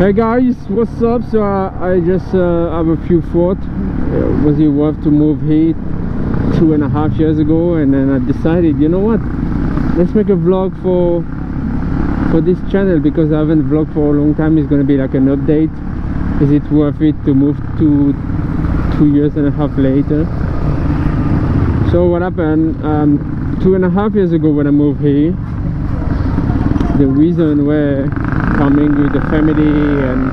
Hey guys, what's up? So I just have a few thoughts. Was it worth to move here 2.5 years ago, and then I decided, you know what, let's make a vlog for this channel, because I haven't vlogged for a long time. It's gonna be like an update. Is it worth it to move to 2.5 years later? So what happened, 2.5 years ago when I moved here, the reason where coming with the family and,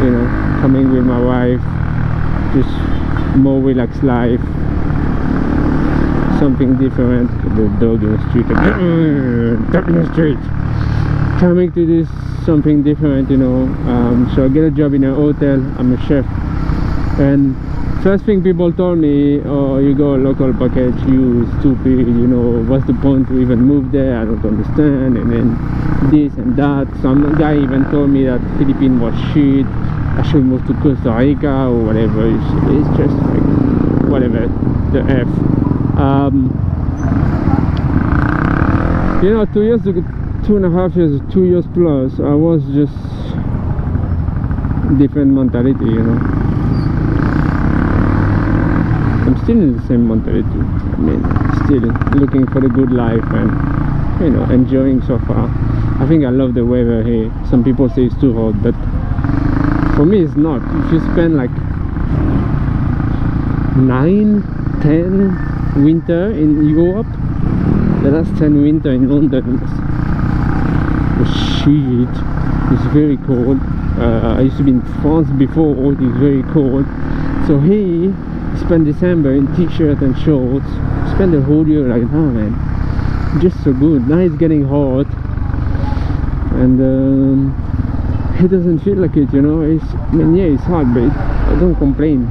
you know, coming with my wife, just more relaxed life, something different. The dog in the street, dog in the street, coming to this something different, you know. So I get a job in a hotel. I'm a chef, and first thing people told me, oh, you go a local package, you stupid, you know, what's the point to even move there? I don't understand. And then this and that. Some guy even told me that Philippines was shit, I should move to Costa Rica or whatever. It's just like whatever, the F. You know, 2 years ago, 2.5 years, 2 years plus, I was just different mentality, you know. I'm still in the same mentality. I mean, still looking for the good life and, you know, enjoying so far. I think I love the weather here. Some people say it's too hot, but for me it's not. If you spend like 9-10 winter in Europe, the last 10 winter in London, the shit, it's very cold. I used to be in France before, it is very cold. So here, spend December in t-shirt and shorts, spend the whole year like that, man. Just so good. Now it's getting hot, and it doesn't feel like it, you know. I mean, yeah, it's hot, but I don't complain,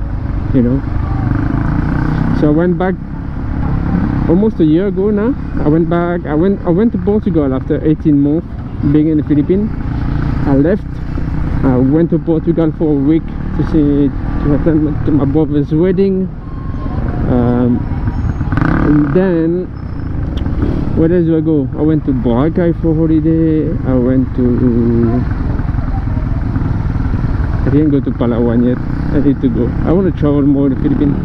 you know. So I went back almost a year ago now. I went back. I went to Portugal after 18 months being in the Philippines. I left. I went to Portugal for a week to attend to my brother's wedding, and then where else do I go? I went to Boracay for holiday. I didn't go to Palawan yet. I need to go. I want to travel more in the Philippines.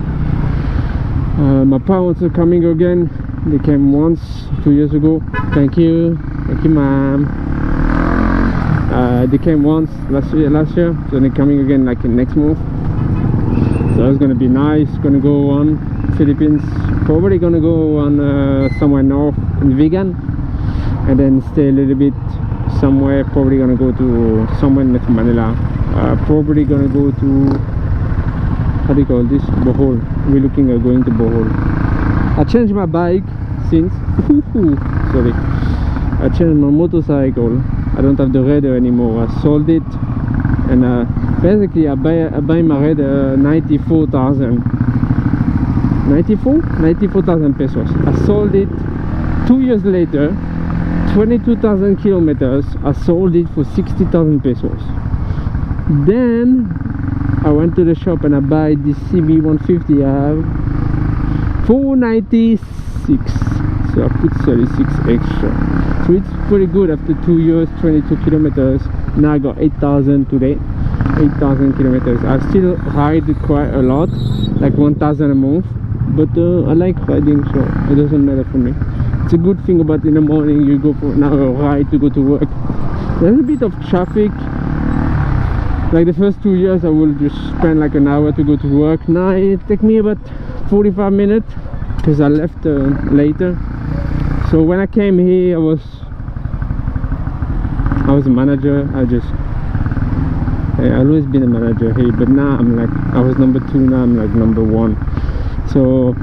My parents are coming again. They came once 2 years ago. Thank you ma'am. They came once last year, so they're coming again like in next month. So it's gonna be nice. Gonna go on Philippines, probably gonna go on somewhere north in vegan, and then stay a little bit somewhere. Probably gonna go to somewhere in Manila. Probably gonna go to, how do you call this, Bohol. We're looking at going to Bohol. I changed my bike since sorry, I changed my motorcycle. I don't have the Raider anymore. I sold it, and basically I buy my Raider 94,000 pesos. I sold it 2 years later, 22,000 kilometers. I sold it for 60,000 pesos. Then I went to the shop and I buy this CB150. I have 496, so I put 36 extra. So it's pretty good after 2 years, 22 kilometers. Now I got 8,000 today. 8,000 kilometers. I still ride quite a lot, like 1,000 a month, but I like riding, so it doesn't matter for me. It's a good thing about in the morning you go for an hour ride to go to work. There's a bit of traffic. Like the first 2 years I will just spend like an hour to go to work. Now it takes me about 45 minutes because I left later. So when I came here I was a manager. I've always been a manager here, but now I'm like, I was number 2, now I'm like number 1. So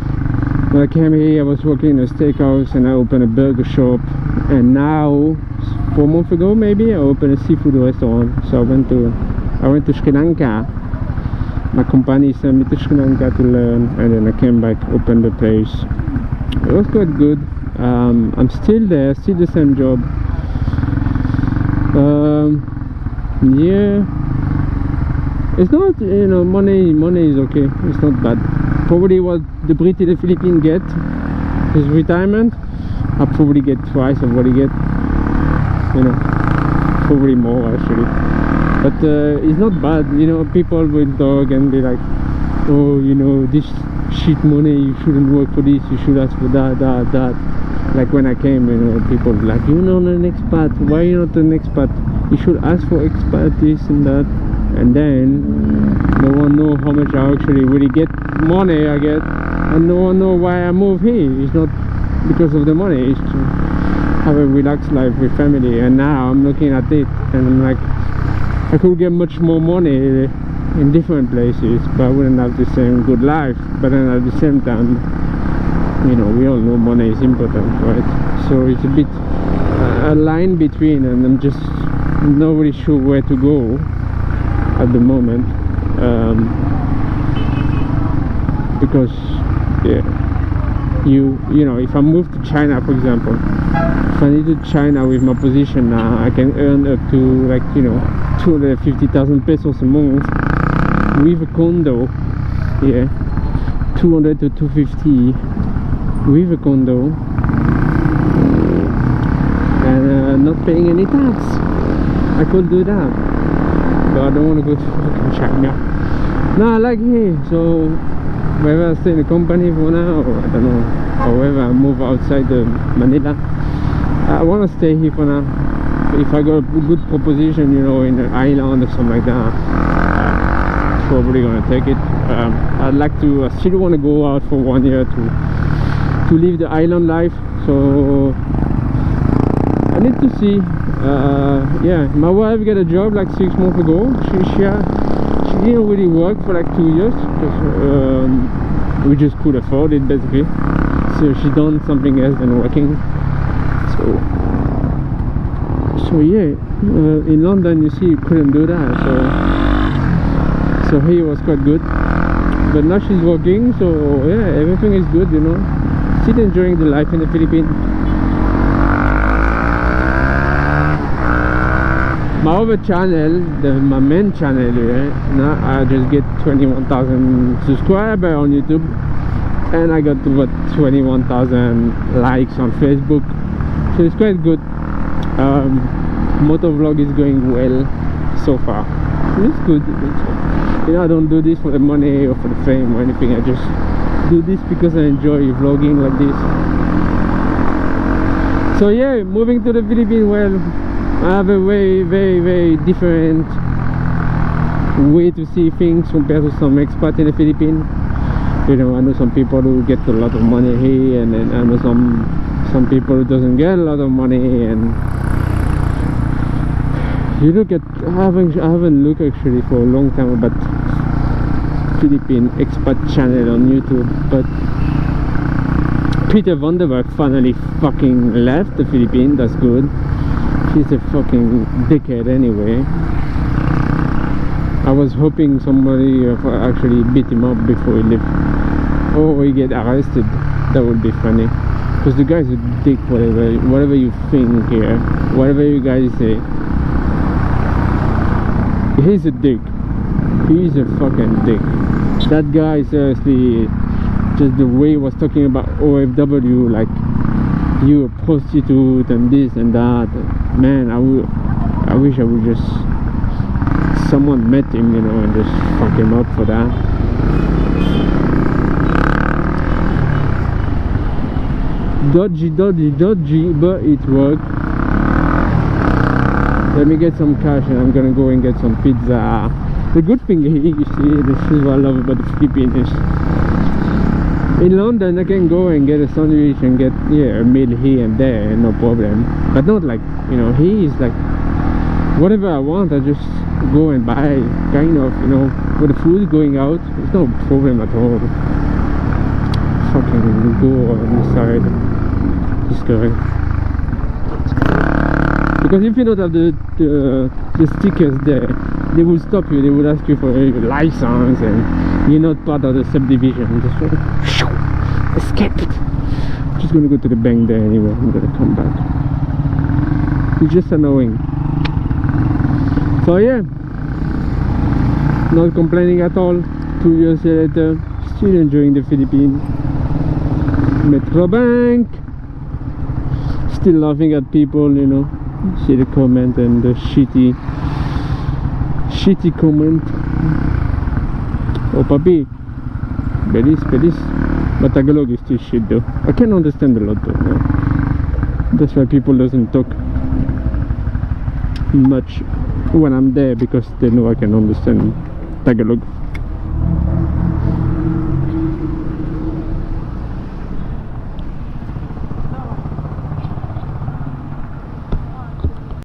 when I came here I was working in a steakhouse, and I opened a burger shop, and now 4 months ago maybe I opened a seafood restaurant. So I went to Sri Lanka. My company sent me to Sri Lanka to learn, and then I came back, opened the place. It was quite good. I'm still there, still the same job. Yeah, it's not, you know, money is okay, it's not bad. Probably what the Brit in the Philippines get is retirement. I probably get twice of what he get, you know, probably more actually. But it's not bad, you know. People will talk and be like, oh, you know, this shit money, you shouldn't work for this, you should ask for that. Like when I came, you know, people were like, you're not an expat, why are you not an expat? You should ask for expat this and that. And then no one know how much I actually really get money I get, and no one know why I move here. It's not because of the money, it's to have a relaxed life with family. And now I'm looking at it and I'm like, I could get much more money in different places, but I wouldn't have the same good life. But then at the same time, you know, we all know money is important, right? So it's a bit a line between, and I'm just not really sure where to go at the moment, because yeah, you know, if I move to China, for example, if I need to China with my position now, I can earn up to, like, you know, 250,000 pesos a month with a condo. Yeah, 200 to 250 with a condo, and not paying any tax. I could do that. But I don't want to go to fucking China. No, I like here, so whether I stay in the company for now, or I don't know, or whether I move outside Manila, I want to stay here for now. If I got a good proposition, you know, in an island or something like that, probably gonna take it. I'd like to, I still want to go out for 1 year to live the island life, so I need to see. Yeah, my wife got a job like 6 months ago. She didn't really work for like 2 years because we just could afford it basically. So she done something else than working. So yeah, in London, you see, you couldn't do that. So here was quite good. But now she's working, so yeah, everything is good, you know. Still enjoying the life in the Philippines. My other channel, my main channel here, now I just get 21,000 subscribers on YouTube, and I got about 21,000 likes on Facebook, so it's quite good. Motovlog is going well so far. It's good. You know, I don't do this for the money or for the fame or anything. I just do this because I enjoy vlogging like this. So yeah, moving to the Philippines, well, I have a very different way to see things compared to some expats in the Philippines. You know, I know some people who get a lot of money here, and then I know some people who doesn't get a lot of money. And you look at, I haven't looked actually for a long time about Philippine expat channel on YouTube, but Peter Vanderberg finally fucking left the Philippines. That's good. He's a fucking dickhead anyway. I was hoping somebody actually beat him up before he left, or he get arrested. That would be funny, because the guy's a dick. Whatever you think here, whatever you guys say, he's a dick. He's a fucking dick. That guy, seriously, just the way he was talking about OFW, like you a prostitute and this and that, man, I wish I would just, someone met him, you know, and just fuck him up for that. Dodgy, but it worked. Let me get some cash and I'm gonna go and get some pizza. The good thing here, you see, this is what I love about the Philippines. In London, I can go and get a sandwich and get, yeah, a meal here and there, no problem. But not like, you know, he is like, whatever I want, I just go and buy, kind of, you know. With the food going out, it's no problem at all. Fucking go on the side, this guy. Because if you don't have the stickers there, they will stop you. They will ask you for a license, and you're not part of the subdivision. Just escape. Just gonna go to the bank there anyway. I'm gonna come back. It's just annoying. So yeah, not complaining at all. 2 years later, still enjoying the Philippines. Metro Bank. Still laughing at people, you know. See the comment and the shitty comment. Oh papi, Belis. But Tagalog is still shit though. I can understand a lot though. Yeah. That's why people doesn't talk much when I'm there, because they know I can understand Tagalog.